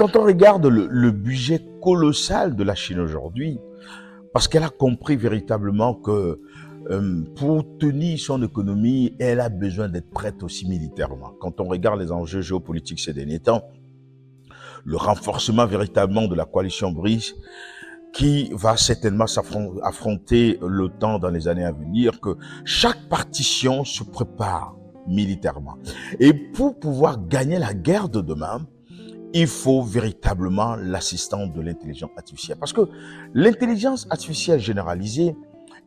quand on regarde le budget colossal de la Chine aujourd'hui, parce qu'elle a compris véritablement que pour tenir son économie, elle a besoin d'être prête aussi militairement. Quand on regarde les enjeux géopolitiques ces derniers temps, le renforcement véritablement de la coalition BRICS, qui va certainement affronter l'OTAN dans les années à venir, que chaque partition se prépare militairement. Et pour pouvoir gagner la guerre de demain, il faut véritablement l'assistance de l'intelligence artificielle. Parce que l'intelligence artificielle généralisée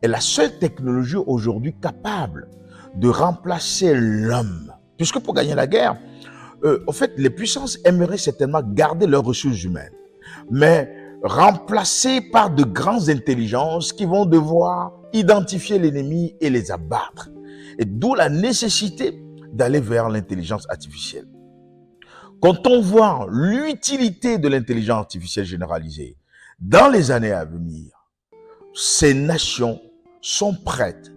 est la seule technologie aujourd'hui capable de remplacer l'homme. Puisque pour gagner la guerre, en fait, les puissances aimeraient certainement garder leurs ressources humaines, mais remplacées par de grandes intelligences qui vont devoir identifier l'ennemi et les abattre. Et d'où la nécessité d'aller vers l'intelligence artificielle. Quand on voit l'utilité de l'intelligence artificielle généralisée dans les années à venir, ces nations sont prêtes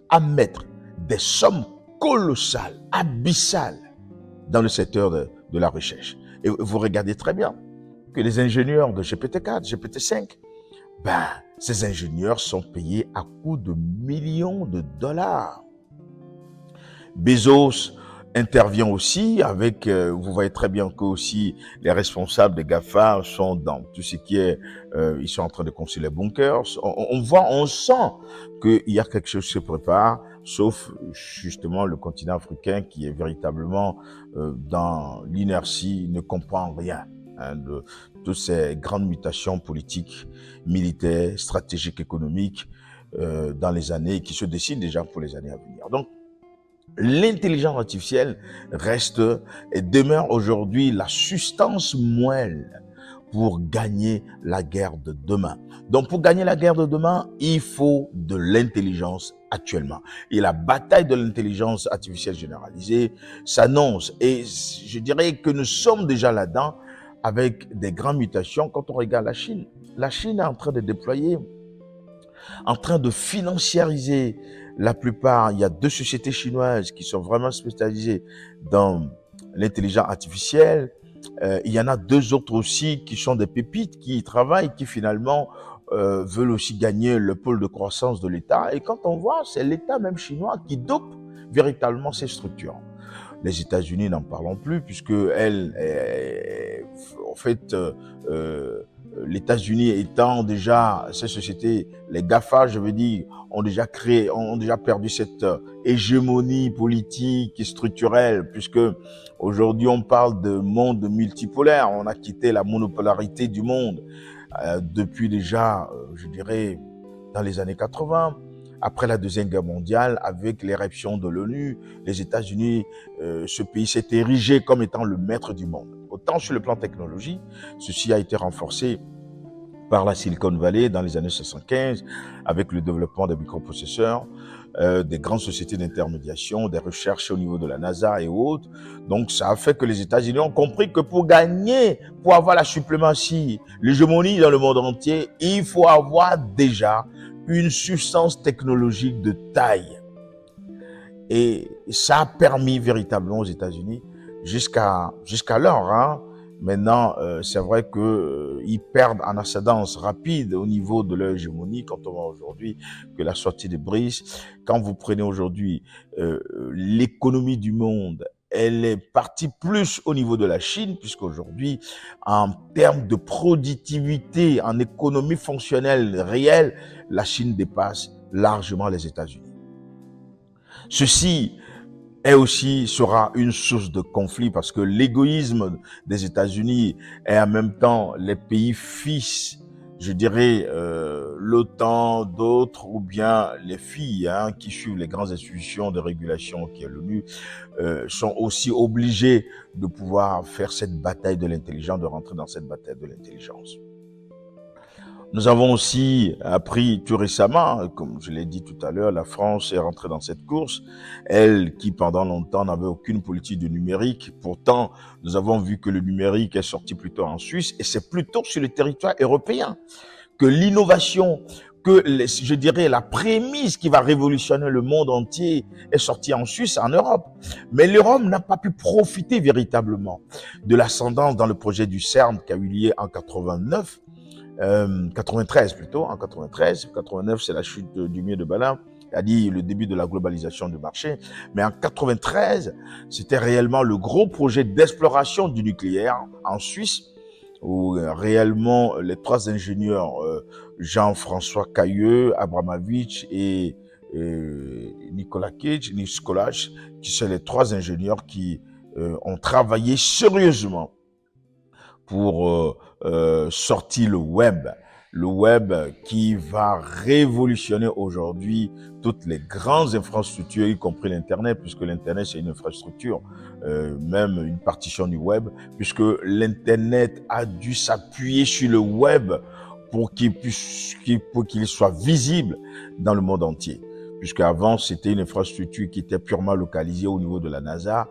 à mettre des sommes colossales, abyssales dans le secteur de la recherche. Et vous regardez très bien que les ingénieurs de GPT-4, GPT-5, ces ingénieurs sont payés à coût de millions de dollars. Bezos intervient aussi avec, vous voyez très bien que aussi les responsables des GAFA sont dans tout ce qui est, ils sont en train de construire les bunkers. On voit, on sent qu'il y a quelque chose qui se prépare, sauf justement le continent africain qui est véritablement dans l'inertie, ne comprend rien de toutes ces grandes mutations politiques, militaires, stratégiques, économiques dans les années qui se dessinent déjà pour les années à venir. Donc, l'intelligence artificielle reste et demeure aujourd'hui la substance moelle pour gagner la guerre de demain. Donc, pour gagner la guerre de demain, il faut de l'intelligence actuellement. Et la bataille de l'intelligence artificielle généralisée s'annonce. Et je dirais que nous sommes déjà là-dedans avec des grandes mutations. Quand on regarde la Chine est en train de déployer, en train de financiariser la plupart. Il y a 2 sociétés chinoises qui sont vraiment spécialisées dans l'intelligence artificielle. Il y en a 2 autres aussi qui sont des pépites, qui y travaillent, qui finalement veulent aussi gagner le pôle de croissance de l'État. Et quand on voit, c'est l'État même chinois qui dope véritablement ces structures. Les États-Unis, n'en parlons plus, puisque en fait, les États-Unis étant déjà, ces sociétés, les GAFA, je veux dire, ont déjà perdu cette hégémonie politique et structurelle, puisque aujourd'hui on parle de monde multipolaire. On a quitté la monopolarité du monde depuis déjà, je dirais, dans les années 80. Après la Deuxième Guerre mondiale, avec l'éruption de l'ONU, les États-Unis, ce pays s'est érigé comme étant le maître du monde. Autant sur le plan technologique, ceci a été renforcé par la Silicon Valley dans les années 75, avec le développement des microprocesseurs, des grandes sociétés d'intermédiation, des recherches au niveau de la NASA et autres. Donc, ça a fait que les États-Unis ont compris que pour gagner, pour avoir la suprématie, l'hégémonie dans le monde entier, il faut avoir déjà une substance technologique de taille. Et ça a permis véritablement aux États-Unis, jusqu'alors, maintenant, c'est vrai qu'ils perdent en ascendance rapide au niveau de leur hégémonie quand on voit aujourd'hui que la sortie des BRICS, quand vous prenez aujourd'hui l'économie du monde, elle est partie plus au niveau de la Chine, puisqu'aujourd'hui, en termes de productivité, en économie fonctionnelle réelle, la Chine dépasse largement les États-Unis. Ceci sera une source de conflit parce que l'égoïsme des États-Unis et en même temps les pays fils, je dirais l'OTAN, d'autres ou bien les filles qui suivent les grandes institutions de régulation qui est l'ONU, sont aussi obligés de pouvoir faire cette bataille de l'intelligence, de rentrer dans cette bataille de l'intelligence. Nous avons aussi appris tout récemment, comme je l'ai dit tout à l'heure, la France est rentrée dans cette course, elle qui pendant longtemps n'avait aucune politique de numérique. Pourtant, nous avons vu que le numérique est sorti plutôt en Suisse et c'est plutôt sur le territoire européen que l'innovation que, je dirais, la prémisse qui va révolutionner le monde entier est sortie en Suisse, en Europe. Mais l'Europe n'a pas pu profiter véritablement de l'ascendance dans le projet du CERN qui a eu lieu en 89, 93 plutôt, en 93. 89, c'est la chute du mur de Berlin, c'est-à-dire le début de la globalisation du marché. Mais en 93, c'était réellement le gros projet d'exploration du nucléaire en Suisse, où réellement les trois ingénieurs, Jean-François Cailleux, Abramovich et Nicolas Cage, qui sont les trois ingénieurs qui ont travaillé sérieusement pour sortir le web qui va révolutionner aujourd'hui toutes les grandes infrastructures, y compris l'Internet, puisque l'Internet c'est une infrastructure, même une partition du web, puisque l'Internet a dû s'appuyer sur le web pour qu'il soit visible dans le monde entier. Puisqu'avant, c'était une infrastructure qui était purement localisée au niveau de la NASA,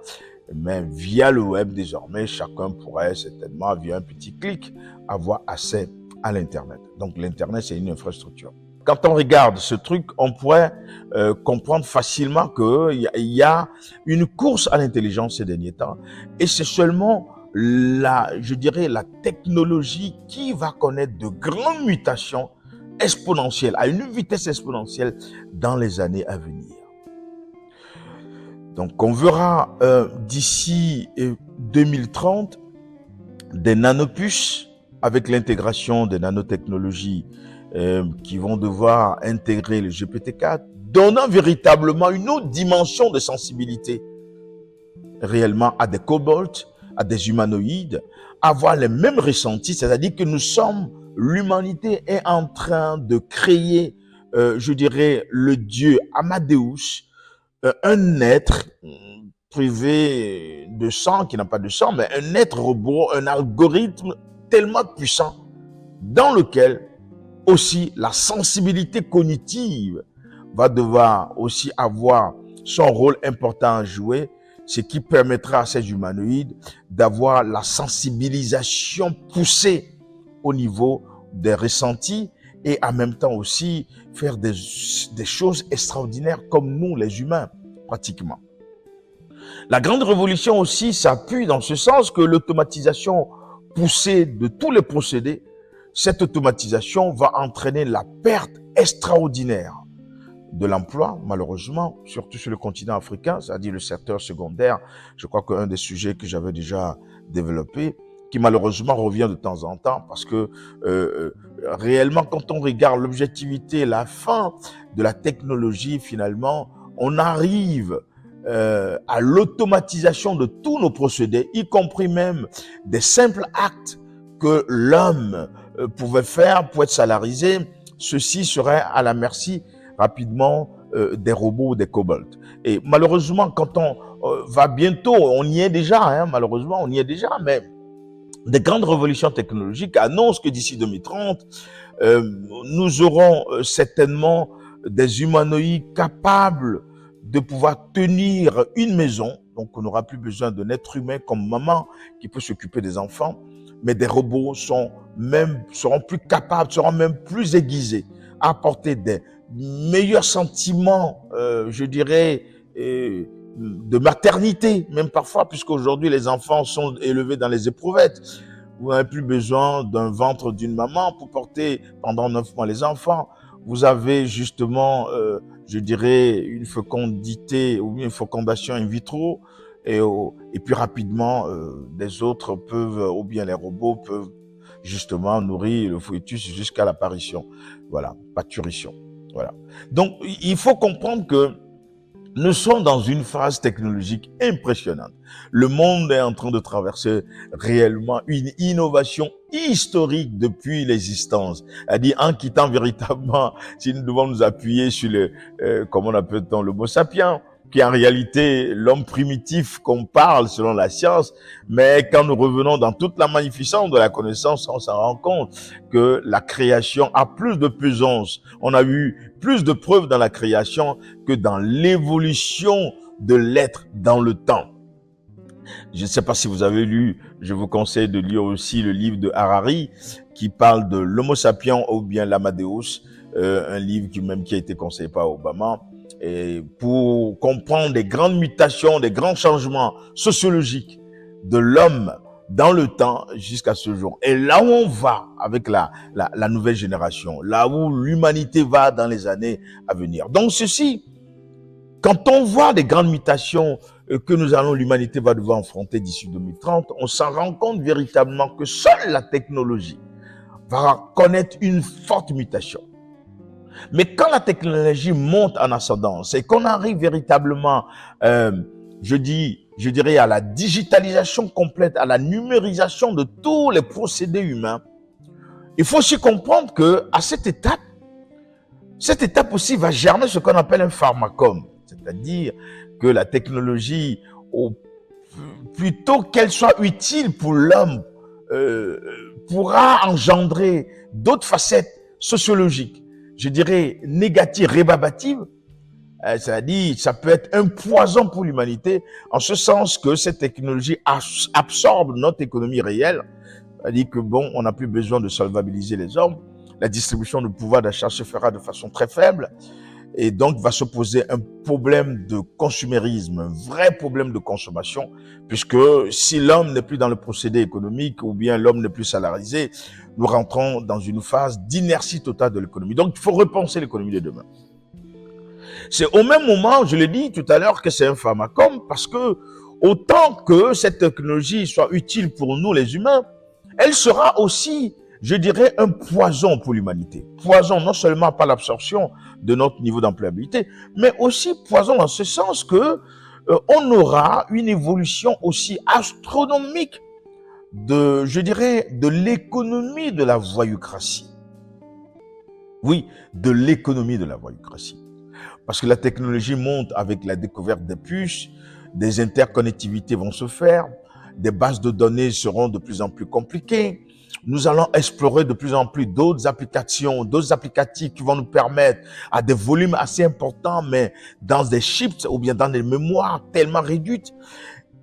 mais via le web, désormais, chacun pourrait certainement, via un petit clic, avoir accès à l'Internet. Donc, l'Internet, c'est une infrastructure. Quand on regarde ce truc, on pourrait comprendre facilement qu'il y a une course à l'intelligence ces derniers temps. Et c'est seulement je dirais, la technologie qui va connaître de grandes mutations exponentielles, à une vitesse exponentielle dans les années à venir. Donc, on verra d'ici 2030 des nanopuces avec l'intégration des nanotechnologies qui vont devoir intégrer le GPT-4, donnant véritablement une autre dimension de sensibilité réellement à des cobolts, à des humanoïdes, avoir les mêmes ressentis, c'est-à-dire que l'humanité est en train de créer, je dirais, le dieu Amadeus, un être privé de sang, qui n'a pas de sang, mais un être robot, un algorithme tellement puissant, dans lequel aussi la sensibilité cognitive va devoir aussi avoir son rôle important à jouer, ce qui permettra à ces humanoïdes d'avoir la sensibilisation poussée au niveau des ressentis et en même temps aussi faire des choses extraordinaires comme nous, les humains, pratiquement. La grande révolution aussi s'appuie dans ce sens que l'automatisation poussée de tous les procédés, cette automatisation va entraîner la perte extraordinaire de l'emploi, malheureusement, surtout sur le continent africain, c'est-à-dire le secteur secondaire. Je crois qu'un des sujets que j'avais déjà développé, qui malheureusement revient de temps en temps, parce que réellement, quand on regarde l'objectivité, la fin de la technologie, finalement, on arrive à l'automatisation de tous nos procédés, y compris même des simples actes que l'homme pouvait faire pour être salarisé. Ceci serait à la merci rapidement des robots, des cobolts. Et malheureusement, quand on va bientôt, on y est déjà, hein, malheureusement, on y est déjà, mais des grandes révolutions technologiques annoncent que d'ici 2030, nous aurons certainement des humanoïdes capables de pouvoir tenir une maison. Donc, on n'aura plus besoin d'un être humain comme maman qui peut s'occuper des enfants, mais des robots seront plus capables, seront même plus aiguisés à apporter des meilleurs sentiments, je dirais, de maternité, même parfois, puisqu'aujourd'hui les enfants sont élevés dans les éprouvettes. Vous n'avez plus besoin d'un ventre d'une maman pour porter pendant 9 mois les enfants. Vous avez justement, je dirais, une fécondité ou une fécondation in vitro, et puis rapidement, des autres peuvent, ou bien les robots peuvent justement nourrir le fœtus jusqu'à l'apparition. Voilà, parturition. Voilà. Donc, il faut comprendre que nous sommes dans une phase technologique impressionnante. Le monde est en train de traverser réellement une innovation historique depuis l'existence. C'est-à-dire, en quittant véritablement, si nous devons nous appuyer sur comment on appelle-t-on, l'homo sapiens, qui est en réalité l'homme primitif qu'on parle selon la science, mais quand nous revenons dans toute la magnificence de la connaissance, on s'en rend compte que la création a plus de puissance. On a eu plus de preuves dans la création que dans l'évolution de l'être dans le temps. Je ne sais pas si vous avez lu, je vous conseille de lire aussi le livre de Harari qui parle de l'Homo sapiens ou bien l'Amadeus, un livre qui a été conseillé par Obama, et pour comprendre des grandes mutations, des grands changements sociologiques de l'homme dans le temps jusqu'à ce jour. Et là où on va avec la nouvelle génération, là où l'humanité va dans les années à venir. Donc ceci, quand on voit des grandes mutations que l'humanité va devoir affronter d'ici 2030, on s'en rend compte véritablement que seule la technologie va connaître une forte mutation. Mais quand la technologie monte en ascendance et qu'on arrive véritablement, je dirais à la digitalisation complète, à la numérisation de tous les procédés humains, il faut aussi comprendre que à cette étape aussi va germer ce qu'on appelle un pharmacome. C'est-à-dire que la technologie, plutôt qu'elle soit utile pour l'homme, pourra engendrer d'autres facettes sociologiques, je dirais négatives, rébarbatives. C'est-à-dire, ça peut être un poison pour l'humanité, en ce sens que cette technologie absorbe notre économie réelle. C'est-à-dire que bon, on n'a plus besoin de solvabiliser les hommes. La distribution de pouvoir d'achat se fera de façon très faible. Et donc, va se poser un problème de consumérisme, un vrai problème de consommation, puisque si l'homme n'est plus dans le procédé économique ou bien l'homme n'est plus salarisé, nous rentrons dans une phase d'inertie totale de l'économie. Donc, il faut repenser l'économie de demain. C'est au même moment, je l'ai dit tout à l'heure, que c'est un pharmacome, parce que autant que cette technologie soit utile pour nous les humains, elle sera aussi, je dirais, un poison pour l'humanité. Poison non seulement par l'absorption de notre niveau d'employabilité, mais aussi poison en ce sens que on aura une évolution aussi astronomique de, je dirais, de l'économie de la voyoucratie. Oui, de l'économie de la voyoucratie. Parce que la technologie monte avec la découverte des puces, des interconnectivités vont se faire, des bases de données seront de plus en plus compliquées. Nous allons explorer de plus en plus d'autres applications, d'autres applicatifs qui vont nous permettre à des volumes assez importants, mais dans des chips ou bien dans des mémoires tellement réduites.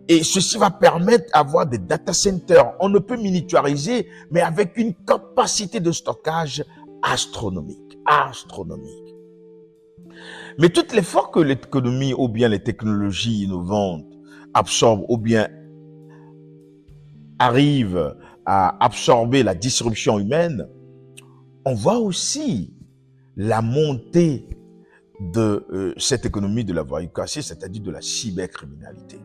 Et ceci va permettre d'avoir des data centers. On ne peut miniaturiser, mais avec une capacité de stockage astronomique. Astronomique. Mais toutes les fois que l'économie ou bien les technologies innovantes absorbent ou bien arrivent à absorber la disruption humaine, on voit aussi la montée de cette économie de la voyoucratie, c'est-à-dire de la cybercriminalité.